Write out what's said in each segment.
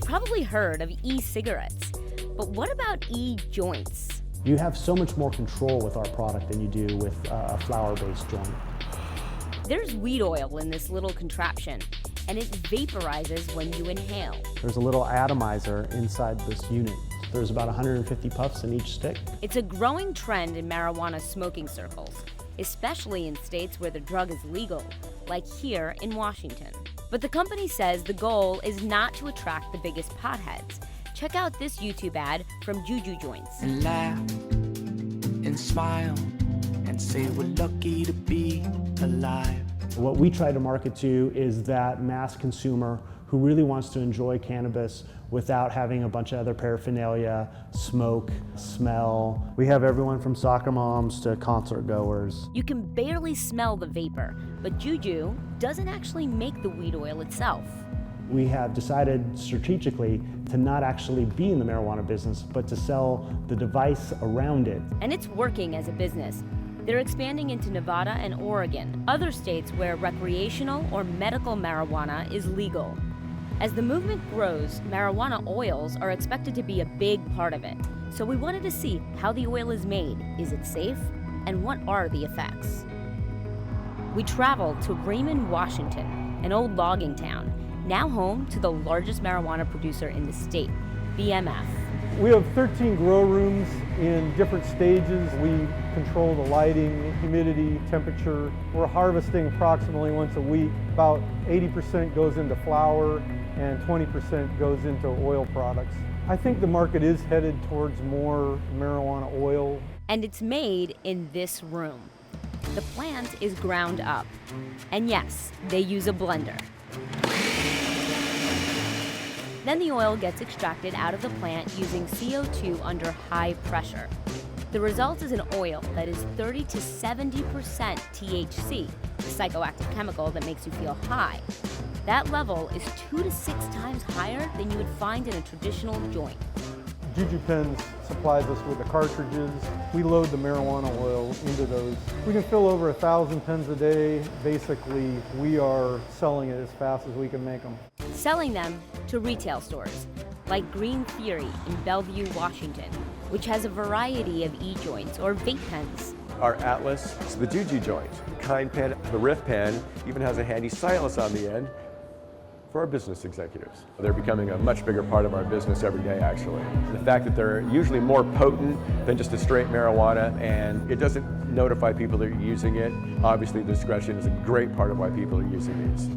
probably heard of e-cigarettes, but what about e-joints? You have so much more control with our product than you do with a flower-based joint. There's weed oil in this little contraption, and it vaporizes when you inhale. There's a little atomizer inside this unit. There's about 150 puffs in each stick. It's a growing trend in marijuana smoking circles, especially in states where the drug is legal, like here in Washington. But the company says the goal is not to attract the biggest potheads. Check out this YouTube ad from Juju Joints. And laugh and smile and say we're lucky to be alive. What we try to market to is that mass consumer who really wants to enjoy cannabis without having a bunch of other paraphernalia, smoke, smell. We have everyone from soccer moms to concert goers. You can barely smell the vapor, but Juju doesn't actually make the weed oil itself. We have decided strategically to not actually be in the marijuana business, but to sell the device around it. And it's working as a business. They're expanding into Nevada and Oregon, other states where recreational or medical marijuana is legal. As the movement grows, marijuana oils are expected to be a big part of it. So we wanted to see how the oil is made. Is it safe? And what are the effects? We traveled to Raymond, Washington, an old logging town, now home to the largest marijuana producer in the state, BMF. We have 13 grow rooms in different stages. We control the lighting, humidity, temperature. We're harvesting approximately once a week. About 80% goes into flower and 20% goes into oil products. I think the market is headed towards more marijuana oil. And it's made in this room. The plant is ground up. And yes, they use a blender. Then the oil gets extracted out of the plant using CO2 under high pressure. The result is an oil that is 30 to 70% THC, the psychoactive chemical that makes you feel high. That level is 2 to 6 times higher than you would find in a traditional joint. Juju Pens supplies us with the cartridges. We load the marijuana oil into those. We can fill over 1,000 pens a day. Basically, we are selling it as fast as we can make them. Selling them to retail stores, like Green Theory in Bellevue, Washington, which has a variety of e-joints or vape pens. Our Atlas is the Juju joint. Kind pen, the Riff pen, even has a handy stylus on the end for our business executives. They're becoming a much bigger part of our business every day, actually. The fact that they're usually more potent than just a straight marijuana, and it doesn't notify people that you're using it. Obviously, discretion is a great part of why people are using these.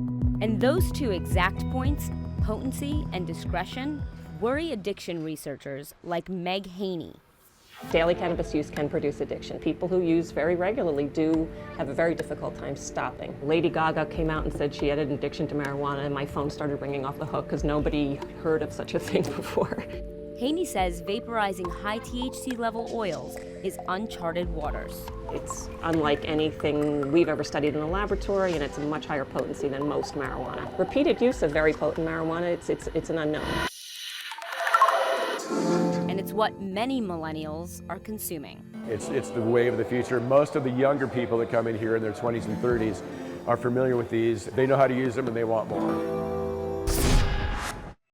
And those two exact points, potency and discretion, worry addiction researchers like Meg Haney. Daily cannabis use can produce addiction. People who use very regularly do have a very difficult time stopping. Lady Gaga came out and said she had an addiction to marijuana, and my phone started ringing off the hook because nobody heard of such a thing before. Haney says vaporizing high THC level oils is uncharted waters. It's unlike anything we've ever studied in the laboratory, and it's a much higher potency than most marijuana. Repeated use of very potent marijuana, it's an unknown. And it's what many millennials are consuming. It's the wave of the future. Most of the younger people that come in here in their 20s and 30s are familiar with these. They know how to use them and they want more.